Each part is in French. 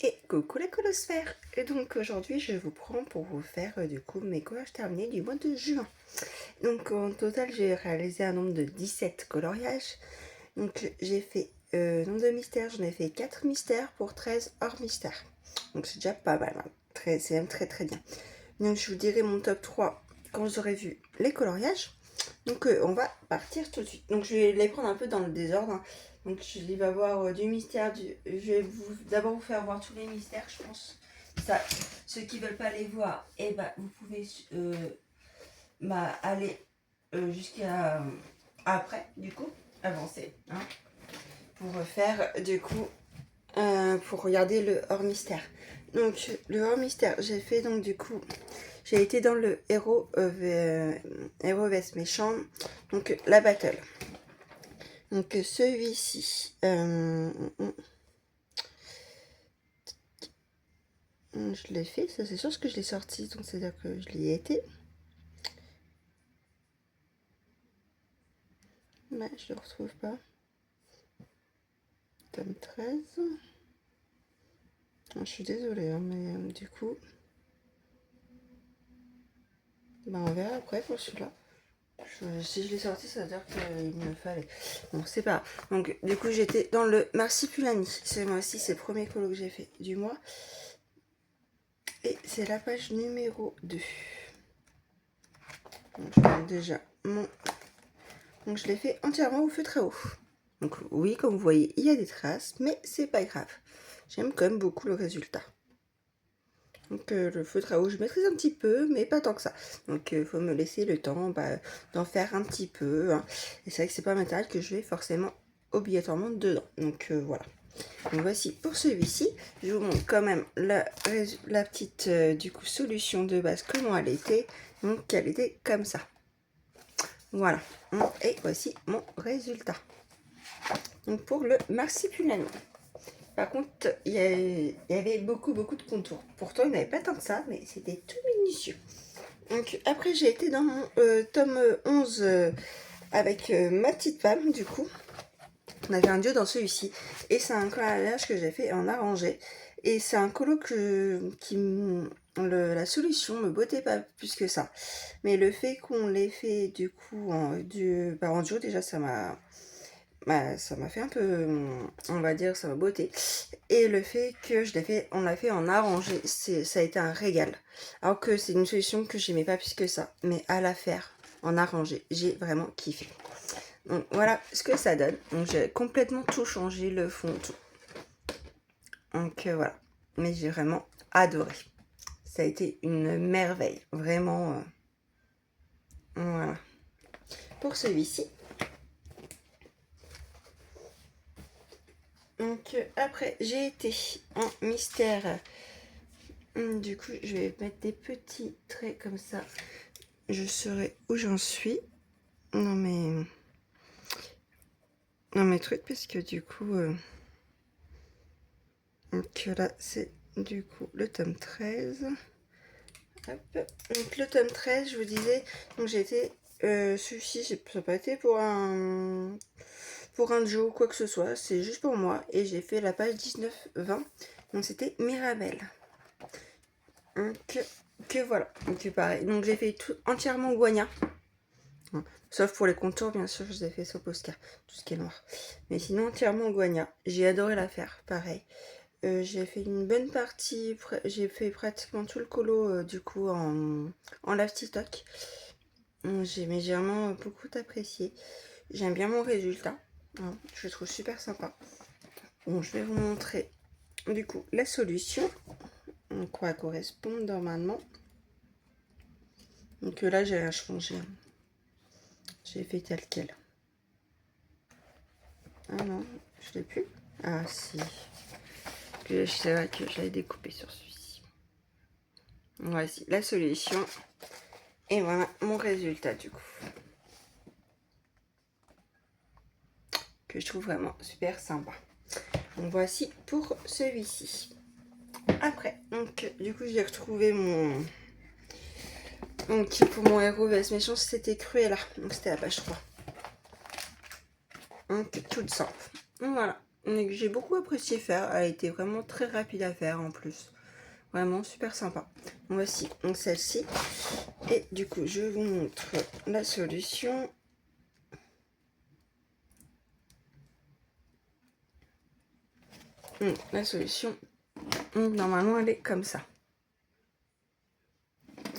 Et coucou la colosphère. Et donc aujourd'hui je vous prends pour vous faire du coup mes collages terminés du mois de juin. Donc en total j'ai réalisé un nombre de 17 coloriages. Donc j'ai fait nombre de mystères, j'en ai fait 4 mystères pour 13 hors mystère. Donc c'est déjà pas mal, hein. C'est même très très bien. Donc je vous dirai mon top 3 quand j'aurai vu les coloriages. Donc on va partir tout de suite. Donc je vais les prendre un peu dans le désordre, hein. Donc il va y avoir du mystère. Je vais d'abord vous faire voir tous les mystères, je pense. Ça, ceux qui veulent pas les voir, et ben vous pouvez aller jusqu'à après, du coup, avancer, hein, pour faire du coup pour regarder le hors mystère. Donc le hors mystère, j'ai fait donc du coup. J'ai été dans le héros veste méchant, donc la battle. Donc celui-ci, je l'ai fait, ça c'est sûr que je l'ai sorti, donc c'est-à-dire que je l'y ai été. Mais je le retrouve pas. Tome 13. Je suis désolée, hein, mais du coup, on verra après pour celui-là. Si je l'ai sorti, ça veut dire qu'il me fallait. Bon, c'est pas grave. Donc, du coup, j'étais dans le Marsipulani. C'est moi aussi, c'est le premier colo que j'ai fait du mois. Et c'est la page numéro 2. Donc, je vais déjà mon... Donc, je l'ai fait entièrement au feutre à eau. Donc, oui, comme vous voyez, il y a des traces, mais c'est pas grave. J'aime quand même beaucoup le résultat. Donc le feutre à eau, je maîtrise un petit peu, mais pas tant que ça. Donc il faut me laisser le temps d'en faire un petit peu, hein. Et c'est vrai que c'est pas un matériel que je vais forcément obligatoirement dedans. Donc voilà. Donc voici pour celui-ci. Je vous montre quand même la petite du coup solution de base, comment elle était. Donc elle était comme ça. Voilà. Et voici mon résultat. Donc pour le Marsipulani. Par contre, il y avait beaucoup de contours. Pourtant, il n'y avait pas tant que ça, mais c'était tout minutieux. Donc, après, j'ai été dans mon tome 11 avec ma petite femme, du coup. On avait un duo dans celui-ci. Et c'est un collage que j'ai fait en arrangé. Et c'est un colo la solution me bottait pas plus que ça. Mais le fait qu'on l'ait fait, du coup, en duo, déjà, ça m'a fait un peu, on va dire, ça m'a botté. Et le fait que on l'a fait en arrangé, ça a été un régal. Alors que c'est une solution que j'aimais pas plus que ça. Mais à la faire en arrangé, j'ai vraiment kiffé. Donc voilà ce que ça donne. Donc j'ai complètement tout changé, le fond, tout. Donc voilà. Mais j'ai vraiment adoré. Ça a été une merveille. Vraiment. Voilà. Pour celui-ci. Donc après, j'ai été en mystère. Du coup, je vais mettre des petits traits comme ça. Je saurai où j'en suis. Non mes trucs, parce que du coup... Donc là, c'est du coup le tome 13. Hop. Donc le tome 13, je vous disais, donc j'ai été... celui-ci, ça n'a pas été pour un Joe ou quoi que ce soit, c'est juste pour moi. Et j'ai fait la page 19-20. Donc c'était Mirabelle. Donc que voilà. Donc pareil. Donc j'ai fait tout entièrement Guania. Sauf pour les contours, bien sûr, je les ai fait sur Posca, tout ce qui est noir. Mais sinon, entièrement Guania. J'ai adoré la faire, pareil. J'ai fait une bonne partie, j'ai fait pratiquement tout le colo du coup en lave-stock. J'ai vraiment beaucoup apprécié. J'aime bien mon résultat, hein, je le trouve super sympa. Bon, je vais vous montrer du coup la solution, à quoi elle correspond normalement. Donc là, j'ai rien changé. J'ai fait tel quel. Ah non, je l'ai plus. Ah si. C'est vrai que j'avais découpé sur celui-ci. Voici la solution. Et voilà mon résultat du coup. Que je trouve vraiment super sympa. Donc voici pour celui-ci. Après, donc du coup j'ai retrouvé mon... Donc pour mon héros vs méchant, c'était Cruella. Donc c'était la page 3. Donc toute simple. Donc voilà. et que j'ai beaucoup apprécié faire. Elle a été vraiment très rapide à faire en plus. Vraiment super sympa. Voici donc celle-ci. Et du coup, je vous montre la solution. La solution, normalement, elle est comme ça.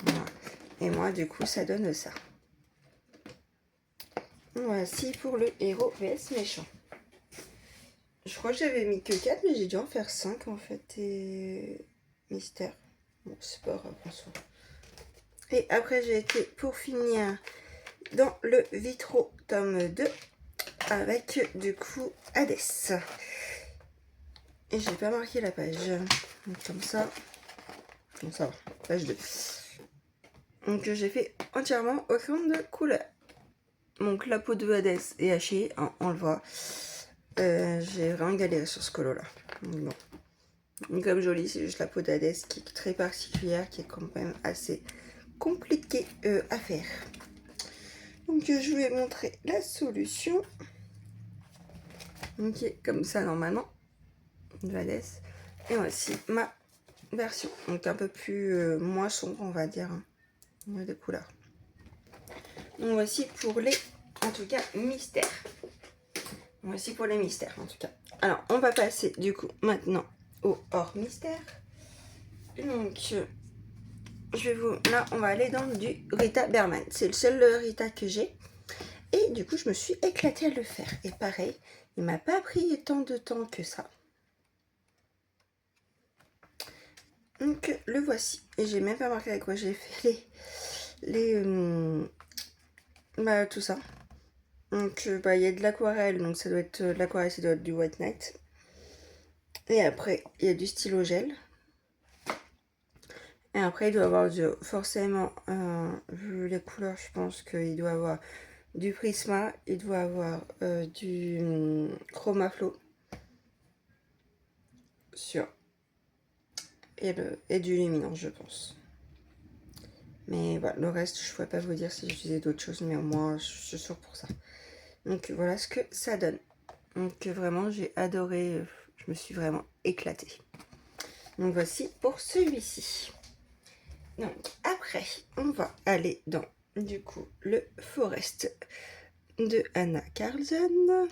Voilà. Et moi, du coup, ça donne ça. Voici pour le héros vs méchant. Je crois que j'avais mis que 4, mais j'ai dû en faire 5 en fait. Et mystère. Bon, c'est pas grave en soi. Et après, j'ai été pour finir dans le Vitro tome 2 avec du coup Hades. Et j'ai pas marqué la page. Donc, comme ça. Bon, ça va. Page 2. Donc j'ai fait entièrement au crayon de couleur. Donc la peau de Hades est hachée, hein, on le voit. J'ai vraiment galéré sur ce colo là. Donc, bon. Comme joli, c'est juste la peau d'Hades qui est très particulière, qui est quand même assez compliquée à faire. Donc je vais montrer la solution. Donc qui est comme ça normalement de Hades. Et voici ma version. Donc un peu plus moins sombre on va dire. Hein, de couleurs. Donc voici pour les, en tout cas, mystères. Voici pour les mystères, en tout cas. Alors, on va passer, du coup, maintenant au hors mystère. Donc, je vais vous... Là, on va aller dans du Rita Berman. C'est le seul Rita que j'ai. Et du coup, je me suis éclatée à le faire. Et pareil, il m'a pas pris tant de temps que ça. Donc, le voici. Et j'ai même pas marqué avec quoi j'ai fait tout ça. Donc, il y a de l'aquarelle, donc ça doit être de l'aquarelle, ça doit être du White Night. Et après, il y a du stylo gel. Et après, il doit avoir forcément, vu les couleurs, je pense qu'il doit avoir du Prisma, il doit avoir du Chromaflow sur et du Luminance, je pense. Mais voilà, le reste, je ne pourrais pas vous dire si j'utilisais d'autres choses, mais au moins, je suis sûre pour ça. Donc voilà ce que ça donne. Donc vraiment, j'ai adoré, je me suis vraiment éclatée. Donc voici pour celui-ci. Donc après, on va aller dans du coup le Forest de Anna Carlson.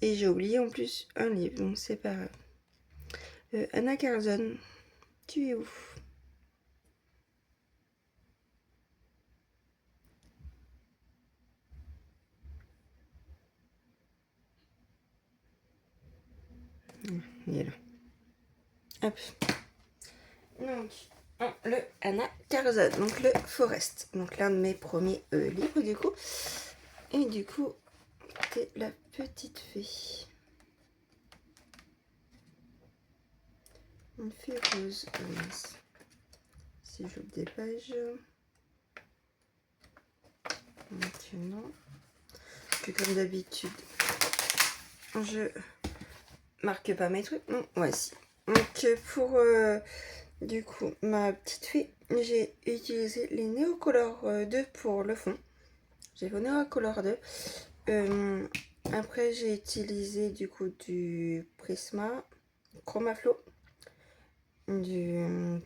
Et j'ai oublié en plus un livre, donc c'est pas grave. Anna Carlson, tu es où? Il est là. Hop. Donc, le Anna Carlson, donc le Forest. Donc l'un de mes premiers livres du coup. Et du coup, c'est la petite fée. Une fée rose. Si j'ouvre des pages. Maintenant. Que comme d'habitude, je marque pas mes trucs. Non, voici. Donc pour du coup ma petite fée, j'ai utilisé les Neocolor 2 pour le fond. J'ai fait Neocolor 2. Après j'ai utilisé du coup du Prisma, Chromaflow, du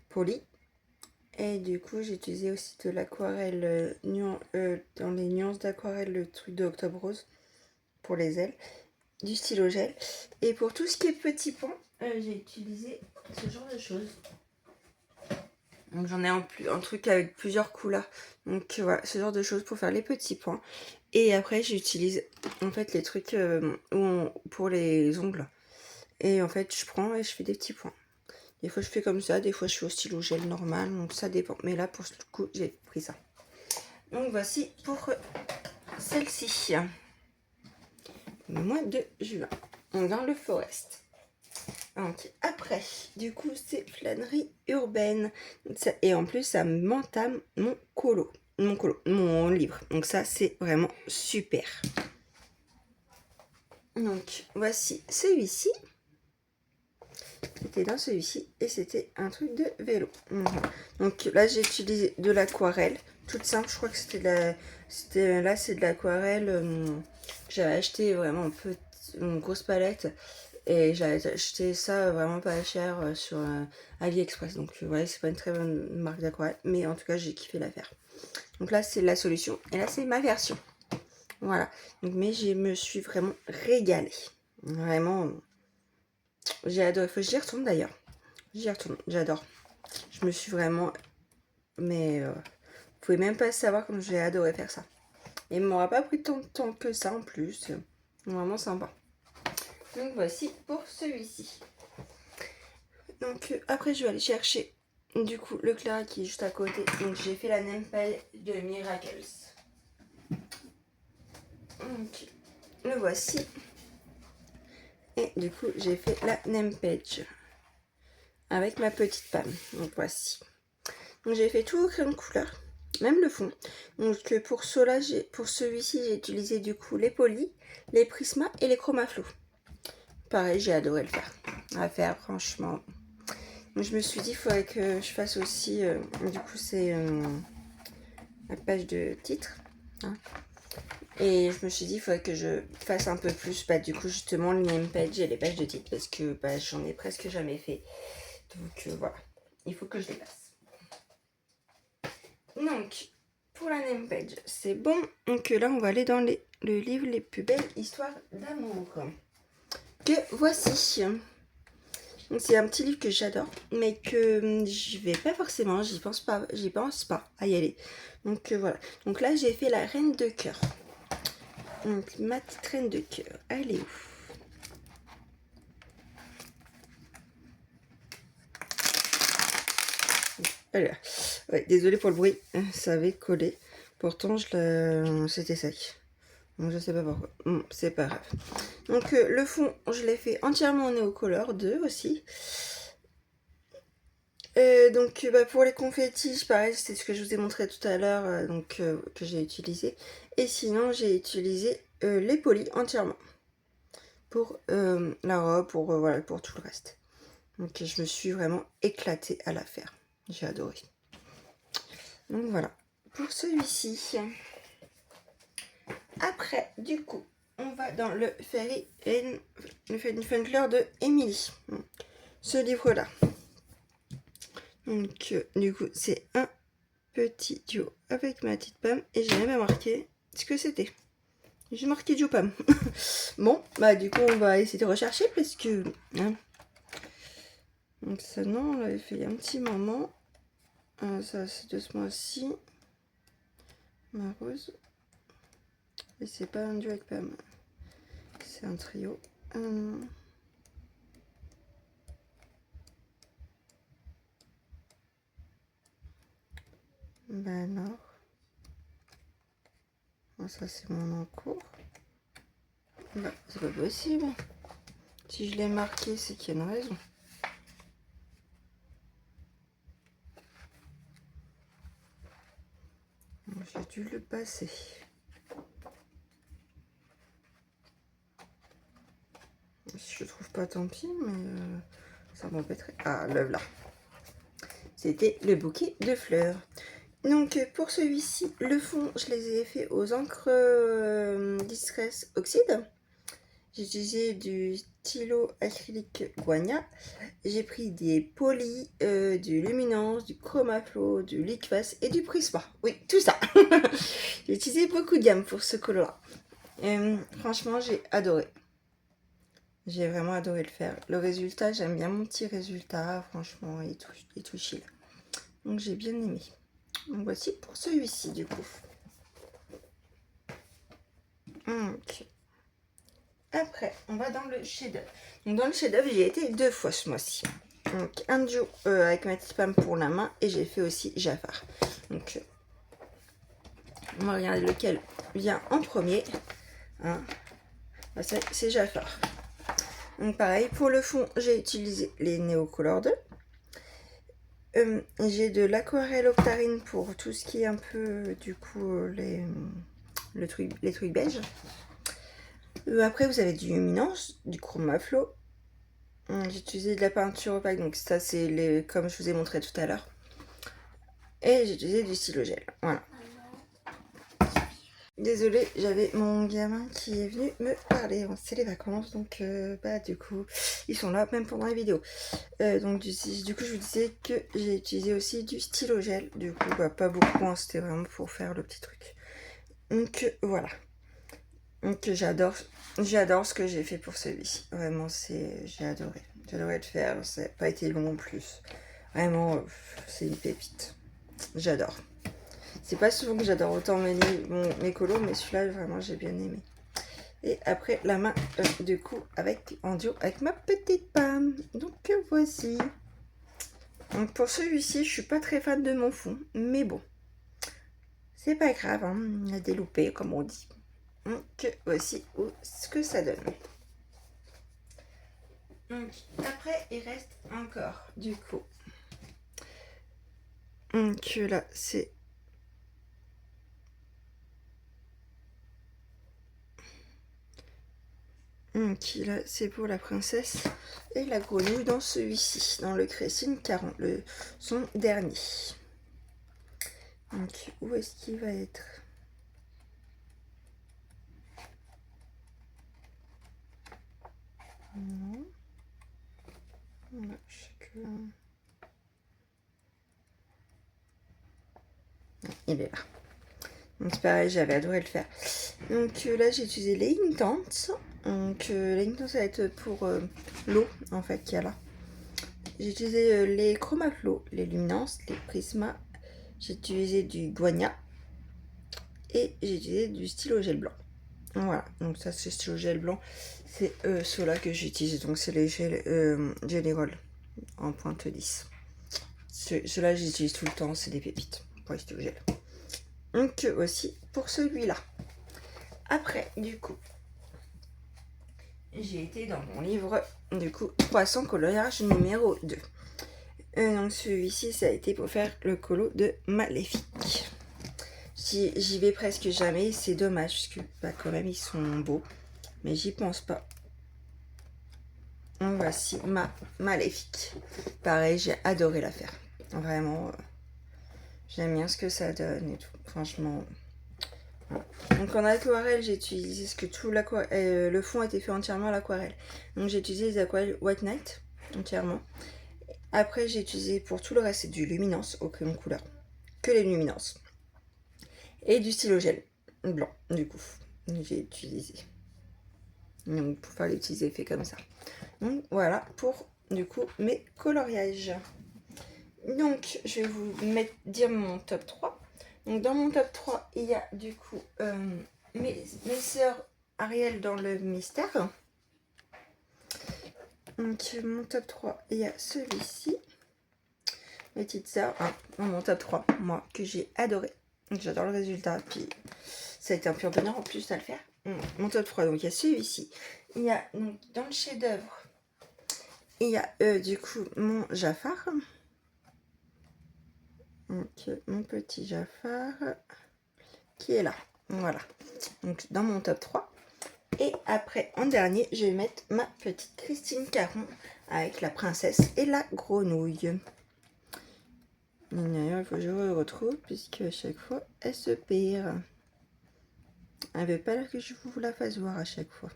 Poly. Et du coup j'ai utilisé aussi de l'aquarelle dans les nuances d'aquarelle, le truc de Octobre Rose pour les ailes. Du stylo gel. Et pour tout ce qui est petits points, j'ai utilisé ce genre de choses. Donc j'en ai un truc avec plusieurs couleurs. Donc voilà, ce genre de choses pour faire les petits points. Et après j'utilise en fait les trucs pour les ongles. Et en fait je prends et je fais des petits points. Des fois je fais comme ça, des fois je fais au stylo gel normal. Donc ça dépend. Mais là pour ce coup j'ai pris ça. Donc voici pour celle-ci. Le mois de juin. Dans le Forest. Donc, après, du coup, c'est flânerie urbaine. Et en plus, ça m'entame mon livre. Donc ça, c'est vraiment super. Donc, voici celui-ci. C'était dans celui-ci. Et c'était un truc de vélo. Donc là, j'ai utilisé de l'aquarelle. Toute simple, je crois que c'était là, c'est de l'aquarelle. J'avais acheté vraiment une grosse palette. Et j'avais acheté ça vraiment pas cher sur AliExpress. Donc voilà, c'est pas une très bonne marque d'aquarelle. Mais en tout cas, j'ai kiffé l'affaire. Donc là, c'est la solution. Et là, c'est ma version. Voilà. Donc, mais je me suis vraiment régalée. Vraiment, j'ai adoré. Faut que j'y retourne d'ailleurs. J'y retourne. J'adore. Je me suis vraiment... Mais vous pouvez même pas savoir comme j'ai adoré faire ça. Et il m'aura pas pris tant de temps que ça en plus. Vraiment sympa. Donc voici pour celui-ci. Donc après je vais aller chercher du coup le Clara qui est juste à côté. Donc j'ai fait la Nempel de Miracles. Donc le voici. Et du coup j'ai fait la Nempage avec ma petite Pam. Donc voici. Donc j'ai fait tout au crayon de couleur, même le fond. Donc pour celui-ci j'ai utilisé du coup les polis, les prismas et les chromaflow. Pareil, j'ai adoré le faire. À faire franchement. Donc je me suis dit il faudrait que je fasse aussi du coup c'est la page de titre. Hein. Et je me suis dit il faudrait que je fasse un peu plus du coup justement le name page et les pages de titre parce que j'en ai presque jamais fait. Donc voilà, il faut que je les fasse. Donc, pour la name page, c'est bon. Donc là, on va aller dans le livre Les plus belles histoires d'amour. Que voici. Donc, c'est un petit livre que j'adore, mais que je vais pas forcément, j'y pense pas à y aller. Donc voilà. Donc là, j'ai fait la reine de cœur. Donc ma petite reine de cœur, elle est où? Alors, ouais, désolée pour le bruit, ça avait collé. Pourtant, c'était sec. Donc, je sais pas pourquoi. C'est pas grave. Donc, le fond, je l'ai fait entièrement en Neocolor 2 aussi. Donc, pour les confettis, pareil, c'est ce que je vous ai montré tout à l'heure, que j'ai utilisé. Et sinon, j'ai utilisé les polis entièrement. Pour la robe, voilà, pour tout le reste. Donc, je me suis vraiment éclatée à la faire. J'ai adoré. Donc voilà, pour celui-ci. Après, du coup, on va dans le Fairy Funkleur de Emily. Ce livre-là. Donc, du coup, c'est un petit duo avec ma petite Pam. Et j'ai même marqué ce que c'était. J'ai marqué duo Pam. Bon, du coup, on va essayer de rechercher parce que... Hein. Donc ça, non, on l'avait fait il y a un petit moment. Ça, c'est de ce mois-ci. Ma rose. Et c'est pas un duo avec Pam. C'est un trio. Ben alors. Ça, c'est mon encours. C'est pas possible. Si je l'ai marqué, c'est qu'il y a une raison. J'ai dû le passer. Si je trouve pas, tant pis, mais ça m'embêterait. Ah, le là. C'était le bouquet de fleurs. Donc, pour celui-ci, le fond, je les ai fait aux encres Distress Oxide. J'ai utilisé du stylo acrylique Guagna. J'ai pris des polis, du luminance, du chromaflow, du liqueface et du prisma. Oui, tout ça. J'ai utilisé beaucoup de gamme pour ce colo-là. Franchement, j'ai adoré. J'ai vraiment adoré le faire. Le résultat, j'aime bien mon petit résultat. Franchement, il est tout chill. Donc, j'ai bien aimé. Donc, voici pour celui-ci, du coup. Donc, après, on va dans le chef-d'œuvre. Donc, dans le chef-d'œuvre, j'y ai été 2 fois ce mois-ci. Donc, un duo avec ma petite Pam pour la main. Et j'ai fait aussi Jafar. Donc, on va regarder lequel vient en premier. Hein. C'est Jafar. Donc pareil, pour le fond, j'ai utilisé les Neocolor 2. J'ai de l'aquarelle octarine pour tout ce qui est un peu, du coup, les trucs beige. Après, vous avez du luminance, du chromaflow. J'ai utilisé de la peinture opaque, donc ça, c'est comme je vous ai montré tout à l'heure. Et j'ai utilisé du stylo gel, voilà. Désolée, j'avais mon gamin qui est venu me parler. C'est les vacances, donc du coup, ils sont là même pendant les vidéos. Donc du coup, je vous disais que j'ai utilisé aussi du stylo gel. Du coup, pas beaucoup, hein, c'était vraiment pour faire le petit truc. Donc voilà. Donc j'adore ce que j'ai fait pour celui-ci. Vraiment, j'ai adoré. J'ai adoré le faire. Ça n'a pas été long en plus. Vraiment, c'est une pépite. J'adore. C'est pas souvent que j'adore autant mes colos, mais celui-là, vraiment, j'ai bien aimé. Et après, la main, du coup, en duo avec ma petite Pam. Donc, voici. Donc, pour celui-ci, je suis pas très fan de mon fond, mais bon. C'est pas grave, hein, il y a des loupés, comme on dit. Donc, voici ce que ça donne. Donc, après, il reste encore, du coup. Donc, là, c'est... Donc, là, c'est pour la princesse et la grenouille dans celui-ci, dans le Cressine 40, son dernier. Donc, où est-ce qu'il va être? Non. Voilà, je sais que... Il est là. Donc c'est pareil, j'avais adoré le faire. Donc là, j'ai utilisé les Intents. Donc les Intents, ça va être pour l'eau, en fait, qu'il y a là. J'ai utilisé les Chromaflow, les Luminance, les Prisma. J'ai utilisé du Guagna. Et j'ai utilisé du stylo gel blanc. Voilà, donc ça c'est stylo gel blanc. C'est ceux-là que j'utilise. Donc c'est les Jelly Roll en pointe lisse. Ceux-là, j'utilise tout le temps. C'est des pépites pour les stylo gel. Donc aussi pour celui-là. Après, du coup, j'ai été dans mon livre, du coup, 300 coloriage numéro 2. Donc celui-ci, ça a été pour faire le colo de Maléfique. J'y vais presque jamais, c'est dommage, parce que quand même, ils sont beaux. Mais j'y pense pas. Donc voici ma Maléfique. Pareil, j'ai adoré la faire. Vraiment, j'aime bien ce que ça donne et tout. Franchement... Donc en aquarelle, j'ai utilisé ce que tout le fond a été fait entièrement à l'aquarelle. Donc j'ai utilisé les aquarelles White Night entièrement. Après j'ai utilisé pour tout le reste c'est du luminance au crayon couleur, que les luminances. Et du stylo gel blanc du coup. J'ai utilisé. Donc pour faire les petits effets comme ça. Donc voilà pour du coup mes coloriages. Donc je vais vous dire mon top 3. Donc dans mon top 3, il y a du coup mes sœurs Ariel dans le mystère. Donc mon top 3, il y a celui-ci. Mes petites sœurs. Dans mon top 3, moi, que j'ai adoré. J'adore le résultat. Puis ça a été un pur bonheur en plus à le faire. Mon top 3, donc il y a celui-ci. Il y a donc dans le chef-d'œuvre, il y a du coup mon Jafar. Donc mon petit Jafar qui est là. Voilà. Donc dans mon top 3. Et après, en dernier, je vais mettre ma petite Christine Caron avec la princesse et la grenouille. D'ailleurs, il faut que je le retrouve puisque à chaque fois, elle se perd. Elle veut pas que je vous la fasse voir à chaque fois.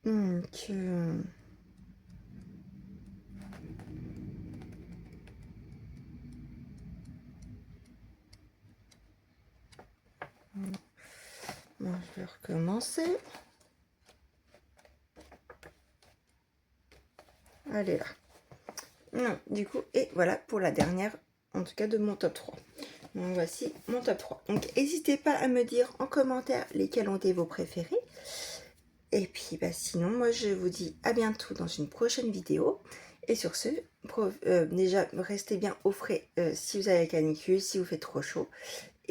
Donc... Bon, je vais recommencer. Elle est là. Non, du coup, et voilà pour la dernière, en tout cas de mon top 3. Donc voici mon top 3. Donc n'hésitez pas à me dire en commentaire lesquels ont été vos préférés. Et puis sinon, moi je vous dis à bientôt dans une prochaine vidéo. Et sur ce, déjà restez bien au frais si vous avez la canicule, si vous fait trop chaud.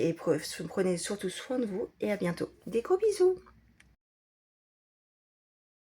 Et prenez surtout soin de vous et à bientôt. Des gros bisous!